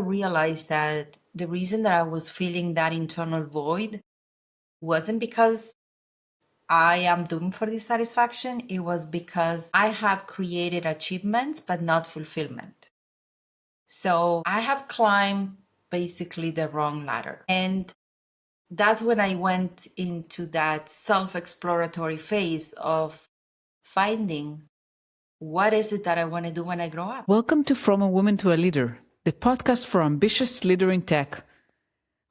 realized that the reason that I was feeling that internal void wasn't because I am doomed for dissatisfaction. It was because I have created achievements, but not fulfillment. So I have climbed basically the wrong ladder. And that's when I went into that self-exploratory phase of finding what is it that I want to do when I grow up. Welcome to From a Woman to a Leader, the podcast for ambitious leaders in tech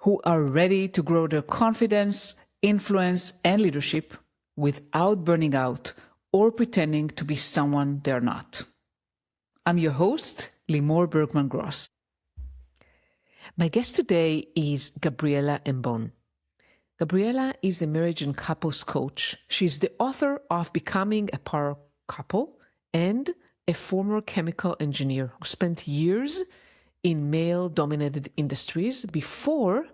who are ready to grow their confidence, influence, and leadership without burning out or pretending to be someone they're not. I'm your host, Limor Bergman Gross. My guest today is Gabriela Embon. Gabriela is a marriage and couples coach. She's the author of Becoming a Power Couple and a former chemical engineer who spent years in male-dominated industries before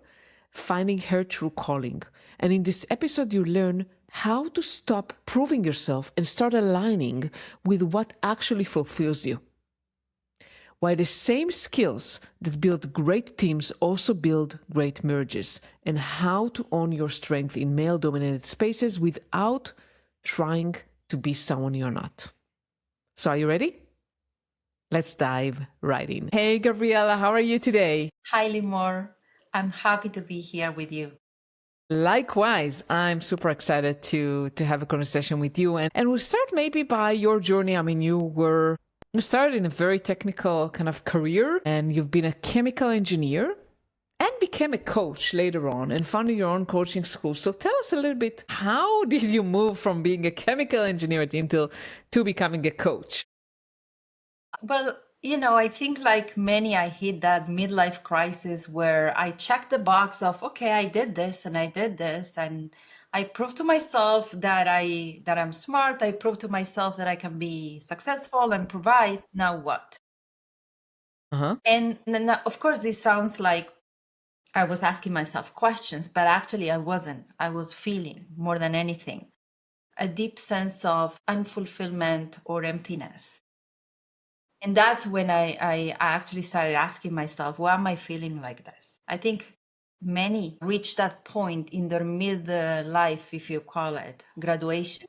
finding her true calling. And in this episode, you learn how to stop proving yourself and start aligning with what actually fulfills you. Why the same skills that build great teams also build great marriages, and how to own your strength in male-dominated spaces without trying to be someone you're not. So are you ready? Let's dive right in. Hey, Gabriela, how are you today? Hi, Limor. I'm happy to be here with you. Likewise, I'm super excited to have a conversation with you. And we'll start maybe by your journey. I mean, you started in a very technical kind of career, and you've been a chemical engineer and became a coach later on and founded your own coaching school. So tell us a little bit, how did you move from being a chemical engineer to becoming a coach? Well, I think like many, I hit that midlife crisis where I checked the box of, okay, I did this and I did this, and I proved to myself that I'm smart. I proved to myself that I can be successful and provide. Now what? And then, of course, this sounds like I was asking myself questions, but actually I wasn't. I was feeling more than anything a deep sense of unfulfillment or emptiness. And that's when I actually started asking myself, why am I feeling like this? I think many reach that point in their midlife, if you call it, graduation,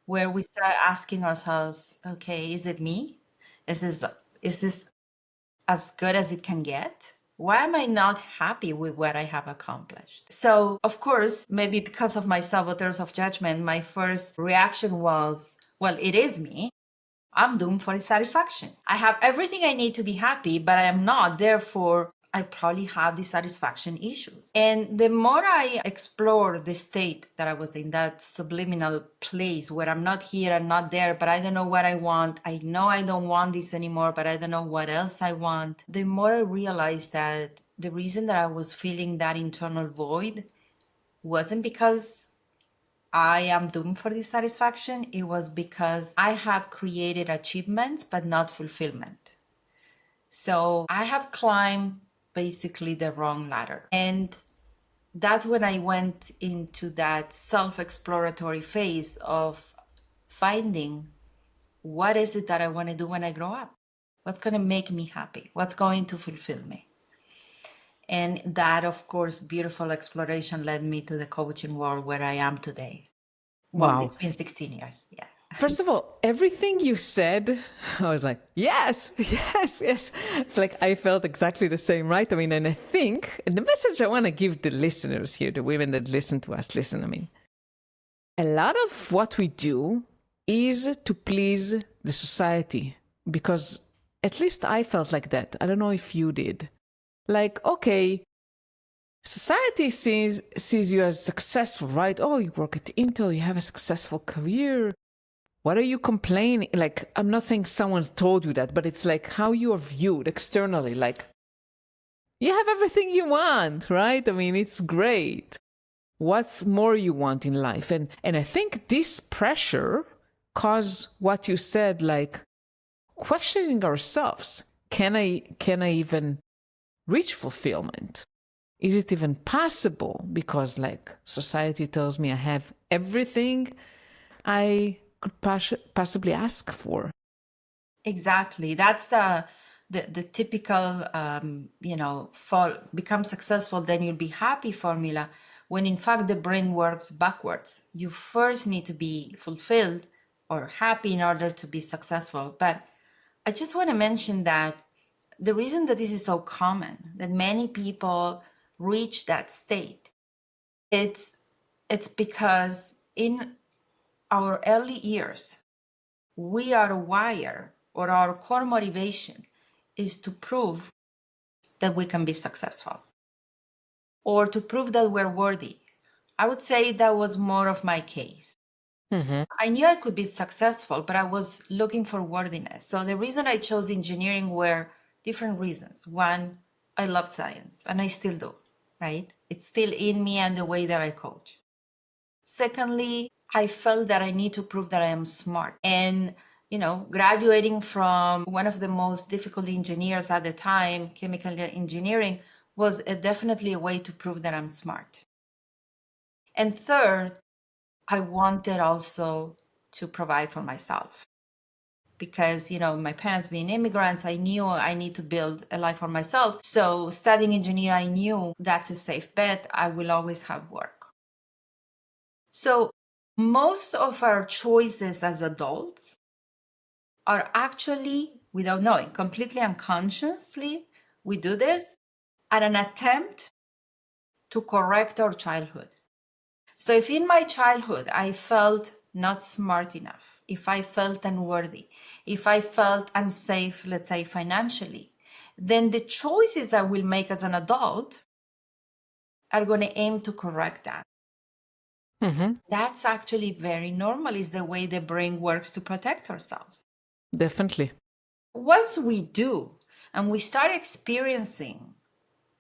where we start asking ourselves, okay, is it me? Is this as good as it can get? Why am I not happy with what I have accomplished? So, of course, maybe because of my saboteurs of judgment, my first reaction was, well, it is me. I'm doomed for dissatisfaction. I have everything I need to be happy, but I am not. Therefore, I probably have dissatisfaction issues. And the more I explore the state that I was in, that subliminal place where I'm not here, I'm not there, but I don't know what I want. I know I don't want this anymore, but I don't know what else I want. The more I realized that the reason that I was feeling that internal void wasn't because I am doomed for dissatisfaction. It was because I have created achievements, but not fulfillment. So I have climbed basically the wrong ladder. And that's when I went into that self-exploratory phase of finding what is it that I want to do when I grow up? What's going to make me happy? What's going to fulfill me? And that, of course, beautiful exploration led me to the coaching world where I am today. Well, Wow. It's been 16 years. Yeah. First of all, everything you said, I was like, yes. It's like I felt exactly the same, right? I mean, and I think, and the message I want to give the listeners here, the women that listen to us, I mean, a lot of what we do is to please the society, because at least I felt like that. I don't know if you did. Like, okay, society sees you as successful, right? Oh, you work at Intel, you have a successful career. What are you complaining? Like, I'm not saying someone told you that, but it's like how you are viewed externally. Like, you have everything you want, right? I mean, it's great. What's more you want in life? And I think this pressure caused what you said, like questioning ourselves. Can I even reach fulfillment? Is it even possible? Because like society tells me I have everything I could possibly ask for. Exactly. That's the typical, become successful, then you'll be happy formula, when in fact the brain works backwards. You first need to be fulfilled or happy in order to be successful. But I just want to mention that the reason that this is so common, that many people reach that state, it's because in our early years, we are wired, or our core motivation is to prove that we can be successful or to prove that we're worthy. I would say that was more of my case. I knew I could be successful, but I was looking for worthiness. So the reason I chose engineering were different reasons. One, I loved science, and I still do, right? It's still in me and the way that I coach. Secondly, I felt that I need to prove that I am smart. And, graduating from one of the most difficult engineers at the time, chemical engineering, was definitely a way to prove that I'm smart. And third, I wanted also to provide for myself because, my parents being immigrants, I knew I need to build a life for myself. So studying engineer, I knew that's a safe bet. I will always have work. So most of our choices as adults are actually, without knowing, completely unconsciously, we do this at an attempt to correct our childhood. So if in my childhood I felt not smart enough, if I felt unworthy, if I felt unsafe, let's say financially, then the choices I will make as an adult are going to aim to correct that. That's actually very normal, is the way the brain works to protect ourselves. Definitely. Once we do, and we start experiencing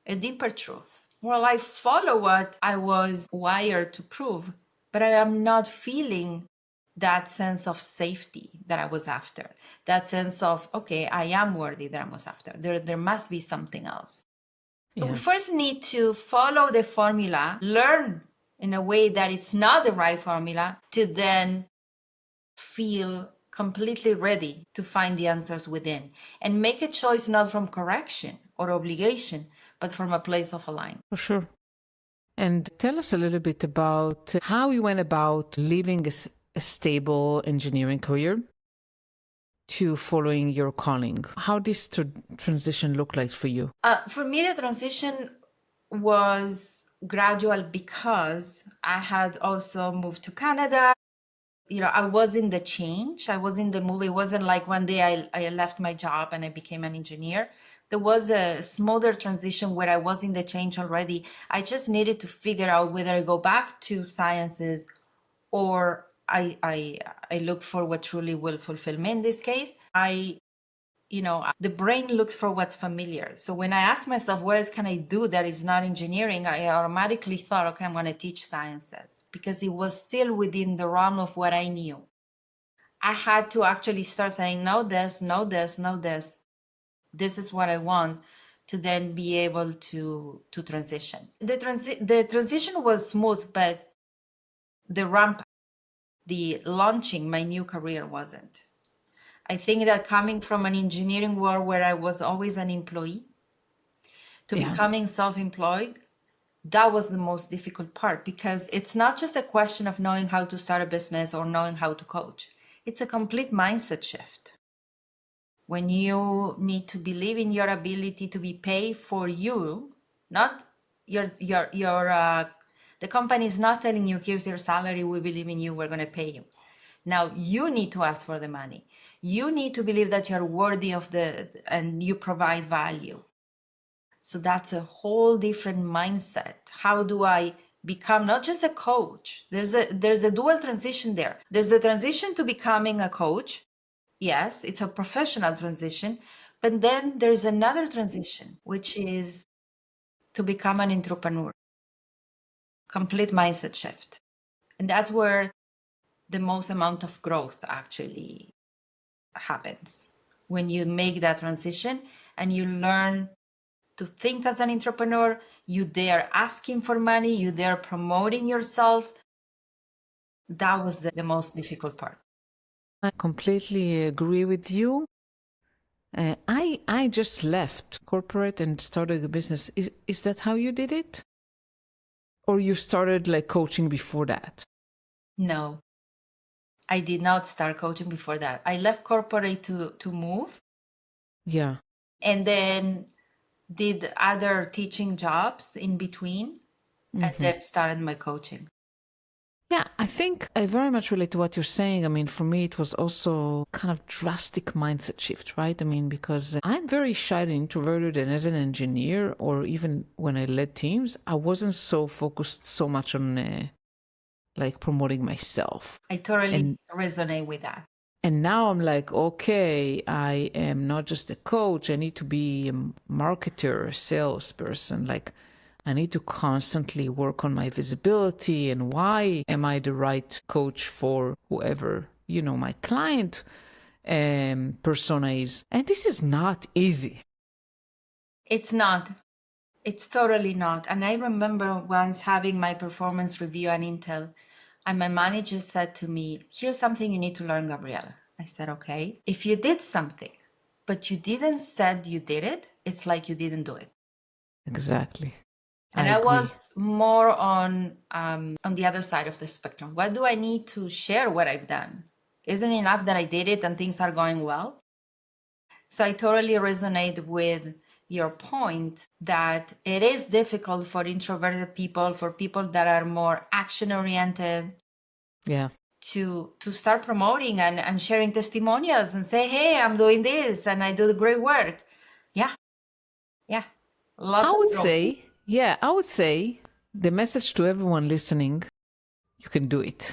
a deeper truth, well, I follow what I was wired to prove, but I am not feeling that sense of safety that I was after, that sense of, okay, I am worthy that I was after. There must be something else. So we first need to follow the formula, learn in a way that it's not the right formula, to then feel completely ready to find the answers within and make a choice not from correction or obligation, but from a place of alignment. For sure. And tell us a little bit about how you went about living a stable engineering career to following your calling. How this transition looked like for you? For me, the transition was gradual because I had also moved to Canada. I was in the change. I was in the move. It wasn't like one day I left my job and I became an engineer. There was a smoother transition where I was in the change already. I just needed to figure out whether I go back to sciences or I look for what truly will fulfill me. In this case, the brain looks for what's familiar. So when I asked myself, what else can I do that is not engineering? I automatically thought, okay, I'm going to teach sciences because it was still within the realm of what I knew. I had to actually start saying, no, this, no, this, no, this. This is what I want, to then be able to transition. The transition was smooth, but the ramp, the launching my new career wasn't. I think that coming from an engineering world where I was always an employee to becoming self-employed, that was the most difficult part, because it's not just a question of knowing how to start a business or knowing how to coach. It's a complete mindset shift. When you need to believe in your ability to be paid for you, not the company is not telling you, here's your salary, we believe in you, we're going to pay you. Now you need to ask for the money. You need to believe that you're worthy of and you provide value. So that's a whole different mindset. How do I become not just a coach? There's a dual transition there. There's a transition to becoming a coach. Yes, it's a professional transition, but then there's another transition, which is to become an entrepreneur. Complete mindset shift. And that's where the most amount of growth actually happens, when you make that transition and you learn to think as an entrepreneur. You dare asking for money, you dare promoting yourself. That was the most difficult part. I completely agree with you. I just left corporate and started a business. Is that how you did it? Or you started like coaching before that? No, I did not start coaching before that. I left corporate to move, Yeah. and then did other teaching jobs in between, and then started my coaching. Yeah, I think I very much relate to what you're saying. I mean, for me, it was also kind of drastic mindset shift, right? I mean, because I'm very shy and introverted, and as an engineer, or even when I led teams, I wasn't so focused so much on like promoting myself. I totally And resonate with that. and now I'm like, okay, I am not just a coach. I need to be a marketer, a salesperson. Like, I need to constantly work on my visibility and why am I the right coach for whoever, my client persona is. And this is not easy. It's not. It's totally not. And I remember once having my performance review at Intel, and my manager said to me, "Here's something you need to learn, Gabriela." I said, "Okay. If you did something, but you didn't said you did it, it's like you didn't do it." Exactly. I And I agree. was more on the other side of the spectrum. What do I need to share what I've done? Isn't it enough that I did it and things are going well? So I totally resonate with your point that it is difficult for introverted people, for people that are more action oriented, Yeah. to start promoting and sharing testimonials and say, hey, I'm doing this and I do the great work. Yeah, yeah. I Lots of would growth. say, yeah, I would say the message to everyone listening, you can do it.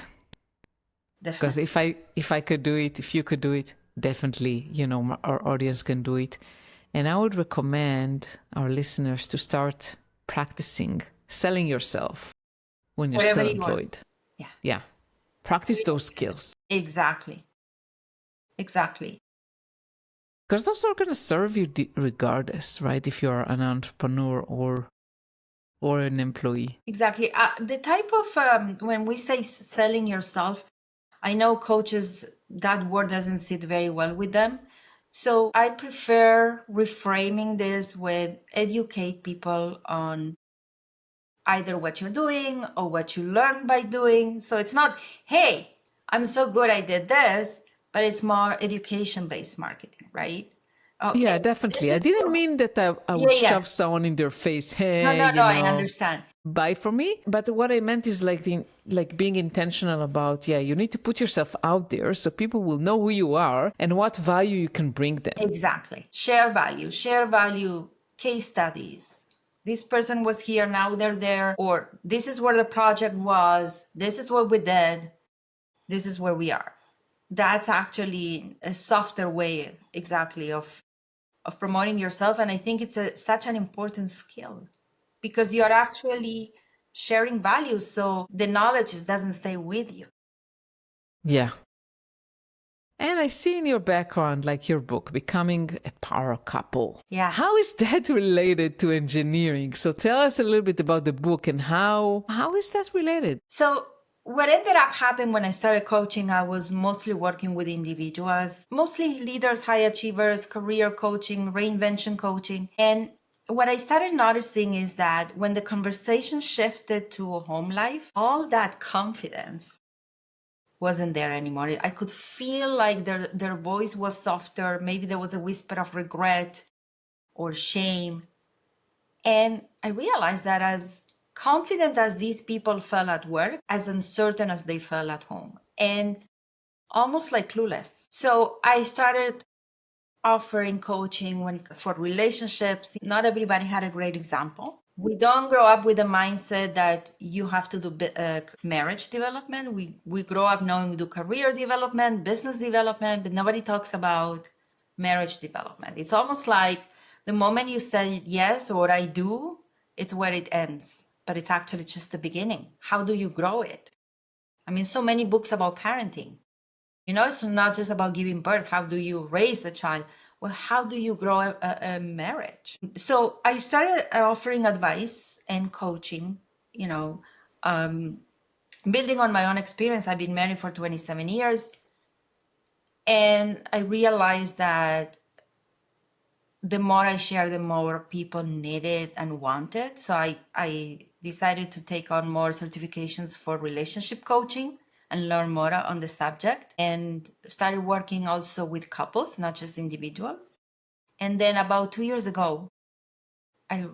Because Definitely. if I could do it, if you could do it, definitely, our audience can do it. And I would recommend our listeners to start practicing selling yourself when you're Wherever still you are. employed. Yeah. Yeah. Practice those skills. Exactly. Exactly. Because those are going to serve you regardless, right? If you're an entrepreneur or an employee. Exactly. The type of, when we say selling yourself, I know coaches, that word doesn't sit very well with them. So I prefer reframing this with educate people on either what you're doing or what you learn by doing. So it's not, hey, I'm so good, I did this, but it's more education based marketing, right? Okay, Yeah, this definitely. I is didn't mean that I yeah, would yeah. shove someone in their face, No, hey, no, no, I understand. buy from me. But what I meant is like being intentional about, yeah, you need to put yourself out there so people will know who you are and what value you can bring them. Exactly. Share value, case studies. This person was here, now they're there, or this is where the project was, this is what we did, this is where we are. That's actually a softer way, exactly, of promoting yourself. And I think it's such an important skill because you're actually sharing values. So the knowledge doesn't stay with you. Yeah. And I see in your background, like your book, Becoming a Power Couple. Yeah. How is that related to engineering? So tell us a little bit about the book and how is that related? So what ended up happening when I started coaching, I was mostly working with individuals, mostly leaders, high achievers, career coaching, reinvention coaching. And what I started noticing is that when the conversation shifted to home life, all that confidence wasn't there anymore. I could feel like their voice was softer. Maybe there was a whisper of regret or shame. And I realized that as confident as these people felt at work, as uncertain as they felt at home, and almost like clueless. So I started offering coaching for relationships. Not everybody had a great example. We don't grow up with a mindset that you have to do marriage development. We grow up knowing we do career development, business development, but nobody talks about marriage development. It's almost like the moment you say yes or I do, it's where it ends. But it's actually just the beginning. How do you grow it? I mean, so many books about parenting. It's not just about giving birth. How do you raise a child? Well, how do you grow a marriage? So I started offering advice and coaching, um, building on my own experience. I've been married for 27 years. And I realized that the more I share, the more people need it and want it. So I decided to take on more certifications for relationship coaching and learn more on the subject, and started working also with couples, not just individuals. And then about 2 years ago, I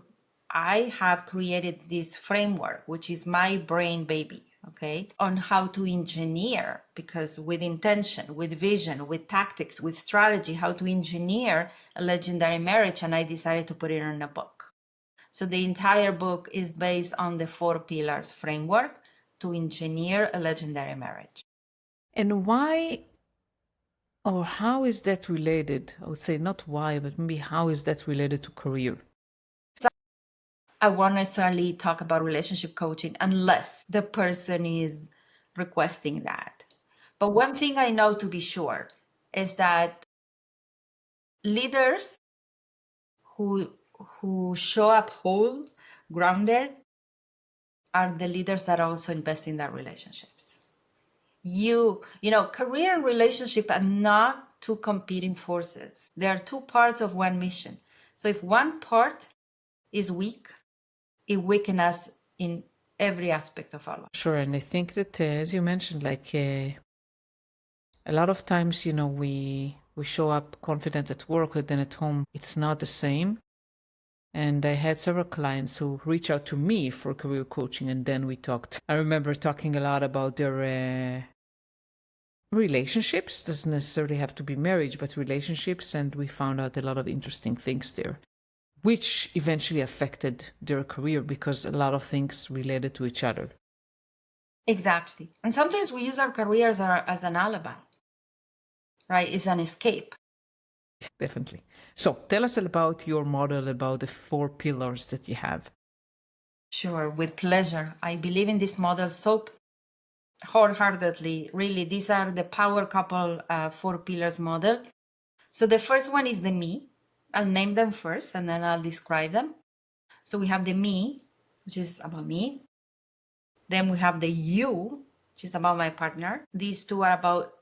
I have created this framework, which is my brain baby, okay, on how to engineer, because with intention, with vision, with tactics, with strategy, how to engineer a legendary marriage. And I decided to put it in a book. So the entire book is based on the 4 pillars framework to engineer a legendary marriage. And why or how is that related? I would say not why, but maybe how is that related to career? I won't necessarily talk about relationship coaching unless the person is requesting that. But one thing I know to be sure is that leaders who show up whole, grounded, are the leaders that also invest in their relationships. Career and relationship are not two competing forces. They are two parts of one mission. So if one part is weak, it weakens us in every aspect of our life. Sure, and I think that as you mentioned, like a lot of times, we show up confident at work, but then at home it's not the same. And I had several clients who reached out to me for career coaching, and then we talked. I remember talking a lot about their relationships. Doesn't necessarily have to be marriage, but relationships, and we found out a lot of interesting things there, which eventually affected their career because a lot of things related to each other. Exactly. And sometimes we use our careers as an alibi, right? It's an escape. Definitely. So tell us about your model, about the 4 pillars that you have. Sure, with pleasure. I believe in this model so wholeheartedly. Really, these are the power couple 4 pillars model. So the first one is the me. I'll name them first and then I'll describe them. So we have the me, which is about me. Then we have the you, which is about my partner. These two are about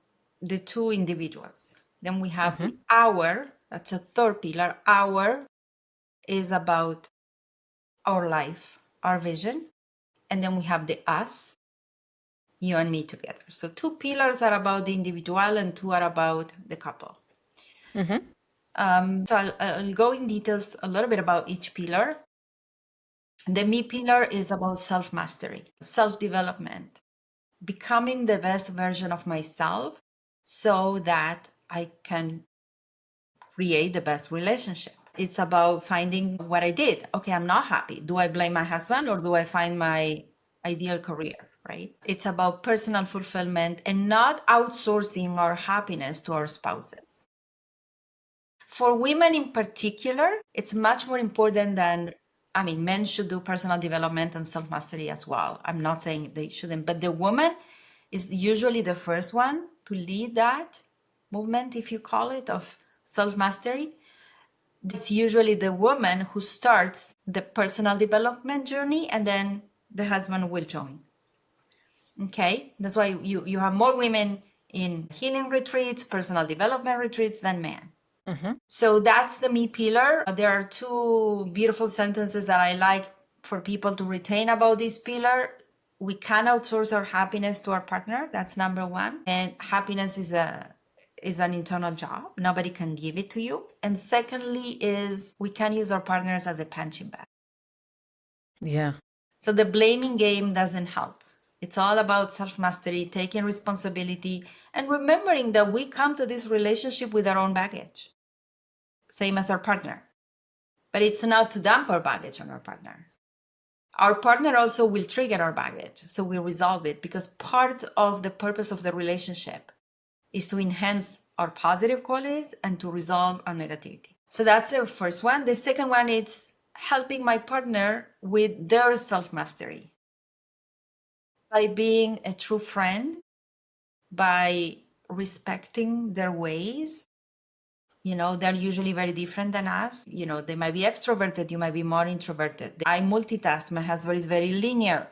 the two individuals. Then we have the our, that's a third pillar. Our is about our life, our vision. And then we have the us, you and me together. So 2 pillars are about the individual and 2 are about the couple. So I'll go in details a little bit about each pillar. The me pillar is about self-mastery, self-development, becoming the best version of myself so that I can create the best relationship. It's about finding what I did. Okay, I'm not happy. Do I blame my husband or do I find my ideal career, right? It's about personal fulfillment and not outsourcing our happiness to our spouses. For women in particular, it's much more important than, men should do personal development and self mastery as well. I'm not saying they shouldn't, but the woman is usually the first one to lead that movement, if you call it, of self mastery. It's usually the woman who starts the personal development journey and then the husband will join. Okay, that's why you have more women in healing retreats, personal development retreats than men. So that's the me pillar. There are 2 beautiful sentences that I like for people to retain about this pillar. We can outsource our happiness to our partner. That's number 1. And happiness is an internal job. Nobody can give it to you. And secondly is we can use our partners as a punching bag. Yeah. So the blaming game doesn't help. It's all about self-mastery, taking responsibility, and remembering that we come to this relationship with our own baggage, same as our partner. But it's not to dump our baggage on our partner. Our partner also will trigger our baggage, so we resolve it, because part of the purpose of the relationship is to enhance our positive qualities and to resolve our negativity. So that's the first one. The second one is helping my partner with their self-mastery by being a true friend, by respecting their ways. They're usually very different than us. They might be extroverted, you might be more introverted. I multitask, my husband is very linear.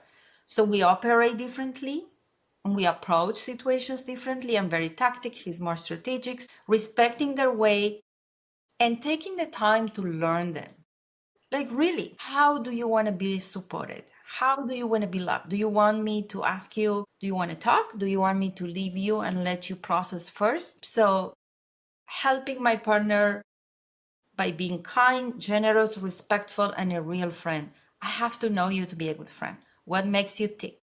So we operate differently and we approach situations differently. I'm very tactic, he's more strategic. Respecting their way and taking the time to learn them. Like, really, how do you want to be supported? How do you want to be loved? Do you want me to ask you, do you want to talk? Do you want me to leave you and let you process first? So, helping my partner by being kind, generous, respectful, and a real friend. I have to know you to be a good friend. What makes you tick?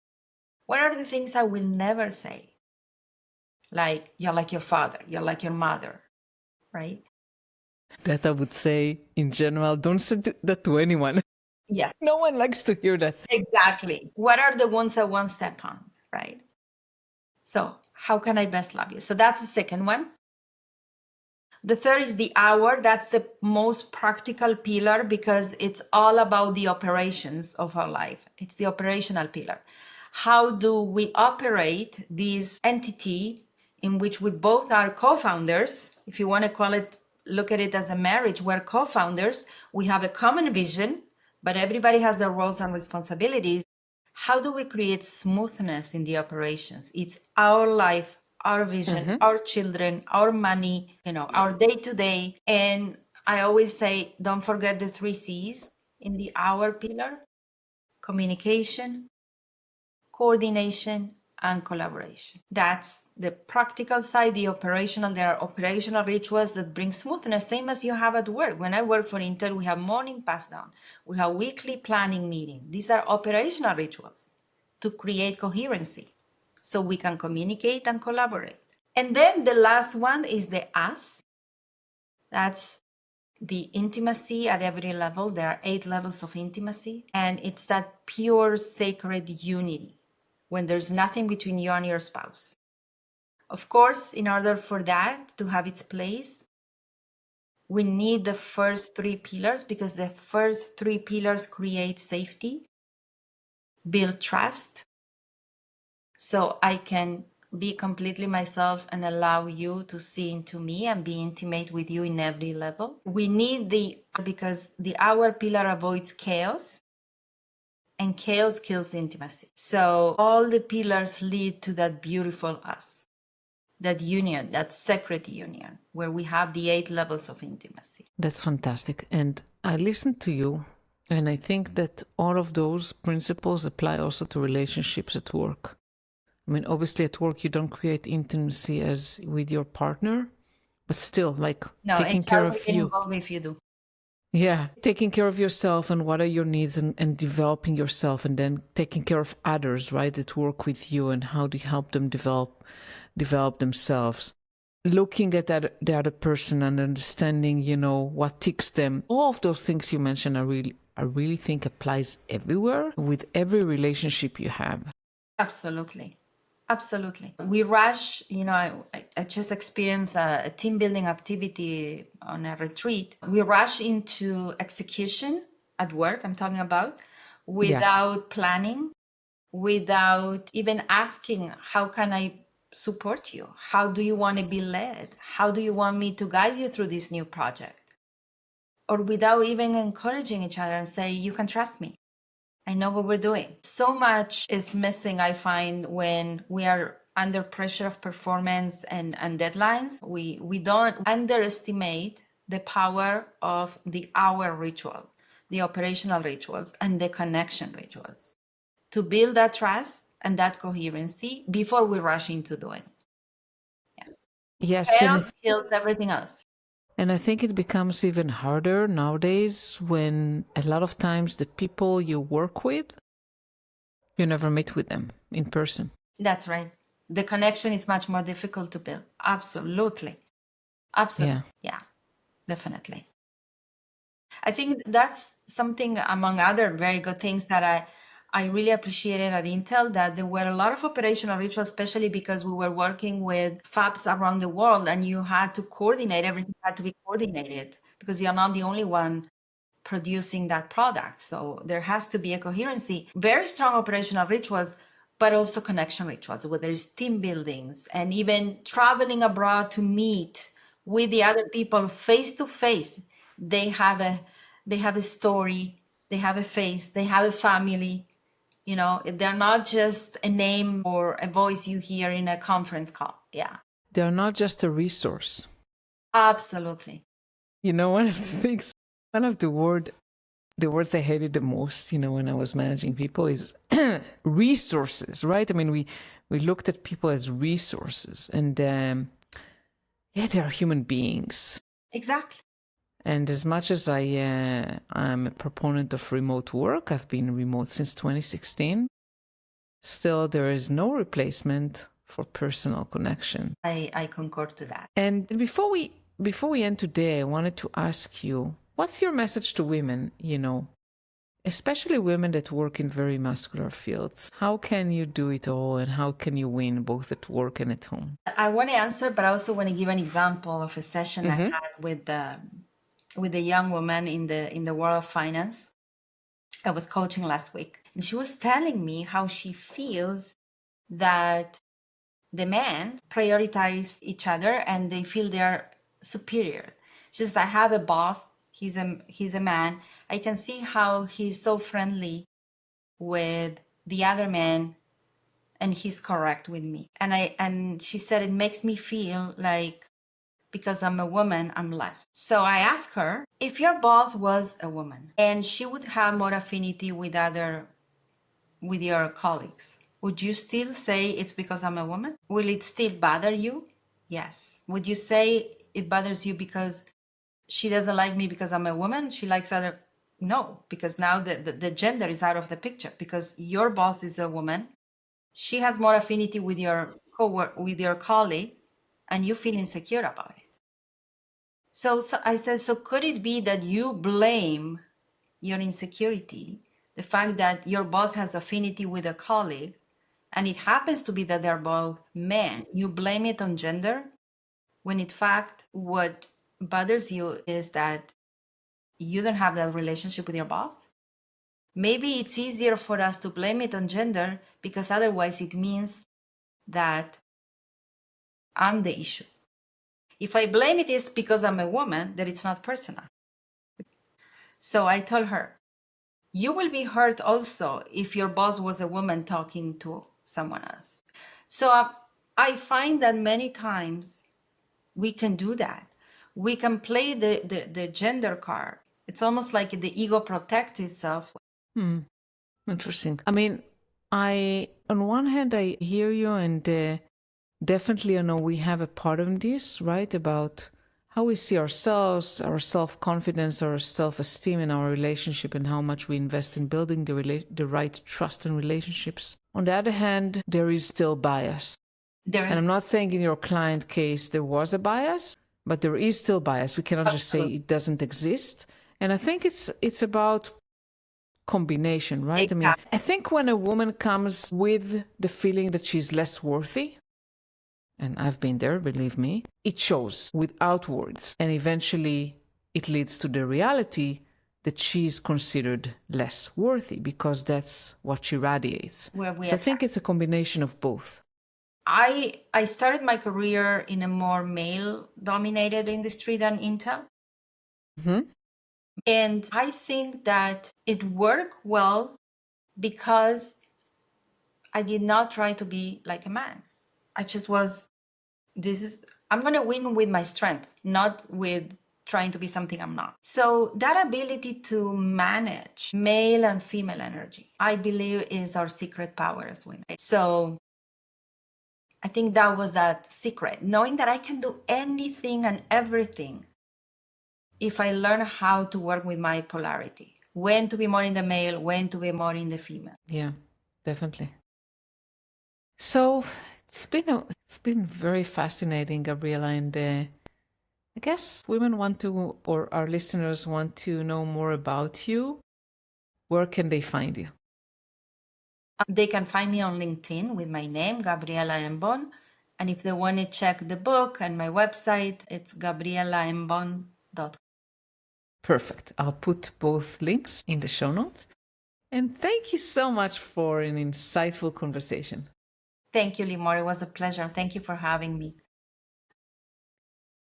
What are the things I will never say? Like, you're like your father, you're like your mother, right? That I would say in general, don't say that to anyone. Yes, No one likes to hear that. exactly. What are the ones I won't step on, right? So, how can I best love you? So, that's the second one. The third is the hour. That's the most practical pillar because it's all about the operations of our life. It's the operational pillar. How do we operate this entity in which we both are co-founders? If you want to call it, look at it as a marriage, we're co-founders. We have a common vision, but everybody has their roles and responsibilities. How do we create smoothness in the operations? It's our life, our vision, our children, our money, our day to day. And I always say, don't forget the three C's in the our pillar: communication, coordination, and collaboration. That's the practical side. The operational, there are operational rituals that bring smoothness, same as you have at work. When I work for Intel, we have morning pass down, we have weekly planning meeting. These are operational rituals to create coherency so we can communicate and collaborate. And then the last one is the us. That's the intimacy at every level. There are 8 levels of intimacy, and it's that pure sacred unity when there's nothing between you and your spouse. Of course, in order for that to have its place, we need the first 3 pillars because the first 3 pillars create safety, build trust, so I can be completely myself and allow you to see into me and be intimate with you in every level. We need because the hour pillar avoids chaos, and chaos kills intimacy. So all the pillars lead to that beautiful us, that union, that sacred union, where we have the 8 levels of intimacy. That's fantastic. And I listened to you, and I think that all of those principles apply also to relationships at work. I mean, obviously at work, you don't create intimacy as with your partner, but still, like No, taking HR care will of get you. involved if you do. Yeah, taking care of yourself and what are your needs, and developing yourself, and then taking care of others, right, that work with you, and how do you help them develop themselves. Looking at the other person and understanding, what ticks them. All of those things you mentioned I really think applies everywhere with every relationship you have. Absolutely. Absolutely. We rush, I just experienced a team building activity on a retreat. We rush into execution at work, I'm talking about, Yeah. without planning, without even asking, how can I support you? How do you want to be led? How do you want me to guide you through this new project? Or without even encouraging each other and say, you can trust me. I know what we're doing. So much is missing, I find, when we are under pressure of performance and deadlines. We don't underestimate the power of the hour ritual, the operational rituals, and the connection rituals to build that trust and that coherency before we rush into doing. Yeah. Yes, Chaos kills everything else. and I think it becomes even harder nowadays when a lot of times the people you work with, you never meet with them in person. That's right. The connection is much more difficult to build. Absolutely. Absolutely. Yeah, definitely. I think that's something among other very good things that I really appreciated at Intel, that there were a lot of operational rituals, especially because we were working with fabs around the world and you had to coordinate, everything had to be coordinated because you're not the only one producing that product. So there has to be a coherency, very strong operational rituals, but also connection rituals, where there's team buildings and even traveling abroad to meet with the other people face to face. They have a story, they have a face, they have a family. They're not just a name or a voice you hear in a conference call. Yeah, They're not just a resource. absolutely. one of the things, one of the words I hated the most, when I was managing people is resources, right? I mean, we looked at people as resources, and yeah, they are human beings. Exactly. And as much as I'm a proponent of remote work, I've been remote since 2016. Still, there is no replacement for personal connection. I concur to that. And before we end today, I wanted to ask you, what's your message to women, especially women that work in very muscular fields? How can you do it all, and how can you win both at work and at home? I want to answer, but I also want to give an example of a session I had with a young woman in the world of finance. I was coaching last week, and she was telling me how she feels that the men prioritize each other and they feel they're superior. She says, I have a boss, he's a man. I can see how he's so friendly with the other men and he's correct with me. And she said it makes me feel like because I'm a woman, I'm less. So I asked her, if your boss was a woman and she would have more affinity with your colleagues, would you still say it's because I'm a woman? Will it still bother you? Yes. Would you say it bothers you because she doesn't like me because I'm a woman? She likes other? No, because now the gender is out of the picture because your boss is a woman. She has more affinity with your with your colleague, and you feel insecure about it. So I said, so could it be that you blame your insecurity, the fact that your boss has affinity with a colleague, and it happens to be that they're both men? You blame it on gender, when in fact, what bothers you is that you don't have that relationship with your boss? Maybe it's easier for us to blame it on gender because otherwise it means that I'm the issue. If I blame it is because I'm a woman, then it's not personal. So I told her, you will be hurt also if your boss was a woman talking to someone else. So I find that many times we can do that. We can play the gender card. It's almost like the ego protects itself. Interesting. I mean, on one hand, I hear you, and definitely, I know we have a part of this, right? About how we see ourselves, our self-confidence, our self-esteem in our relationship, and how much we invest in building the right trust and relationships. On the other hand, there is still bias. And I'm not saying in your client case there was a bias, but there is still bias. We cannot just say it doesn't exist. And I think it's about combination, right? Exactly. I mean, I think when a woman comes with the feeling that she's less worthy, and I've been there, believe me, it shows without words. And eventually it leads to the reality that she's considered less worthy because that's what she radiates. So I think it's a combination of both. I started my career in a more male-dominated industry than Intel. And I think that it worked well because I did not try to be like a man. I just was, I'm going to win with my strength, not with trying to be something I'm not. So that ability to manage male and female energy, I believe, is our secret power as women. So I think that was that secret, knowing that I can do anything and everything if I learn how to work with my polarity, when to be more in the male, when to be more in the female. Yeah, definitely. So it's been very fascinating, Gabriela, and I guess women want to, or our listeners want to know more about you. Where can they find you? They can find me on LinkedIn with my name, Gabriela Embon. And if they want to check the book and my website, it's gabrielaembon.com. Perfect. I'll put both links in the show notes. And thank you so much for an insightful conversation. Thank you, Limor. It was a pleasure. Thank you for having me.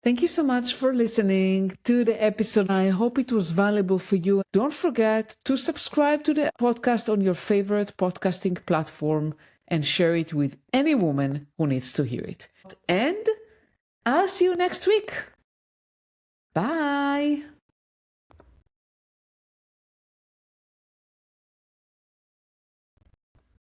Thank you so much for listening to the episode. I hope it was valuable for you. Don't forget to subscribe to the podcast on your favorite podcasting platform and share it with any woman who needs to hear it. And I'll see you next week. Bye.